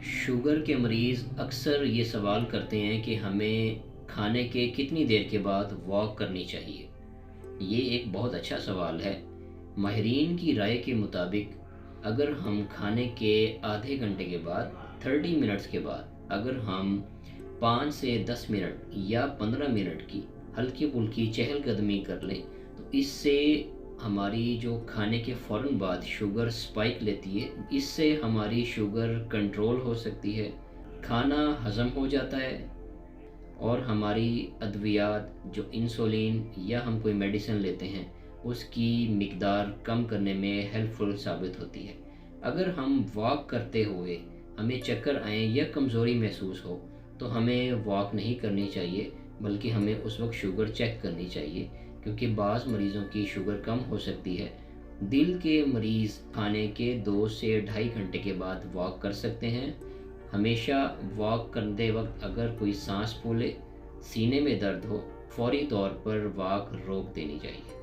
Sugar کے مریض اکثر یہ سوال کرتے ہیں کہ ہمیں کھانے کے کتنی دیر کے بعد واک کرنی چاہیے۔ یہ ایک بہت اچھا سوال ہے۔ ماہرین کی رائے کے مطابق اگر ہم کھانے کے آدھے گھنٹے کے بعد 30 منٹس کے بعد اگر ہم 5 سے 10 منٹ یا 15 منٹ کی ہلکی پھلکی چہل قدمی کر لیں تو اس سے ہماری جو کھانے کے فوراً بعد شوگر سپائک لیتی ہے، اس سے ہماری شوگر کنٹرول ہو سکتی ہے، کھانا ہضم ہو جاتا ہے اور ہماری ادویات جو انسولین یا ہم کوئی میڈیسن لیتے ہیں اس کی مقدار کم کرنے میں ہیلپ فل ثابت ہوتی ہے۔ اگر ہم واک کرتے ہوئے ہمیں چکر آئیں یا کمزوری محسوس ہو تو ہمیں واک نہیں کرنی چاہیے، بلکہ ہمیں اس وقت شوگر چیک کرنی چاہیے، کیونکہ بعض مریضوں کی شوگر کم ہو سکتی ہے۔ دل کے مریض کھانے کے 2 سے 2.5 گھنٹے کے بعد واک کر سکتے ہیں۔ ہمیشہ واک کرتے وقت اگر کوئی سانس پھولے، سینے میں درد ہو، فوری طور پر واک روک دینی چاہیے۔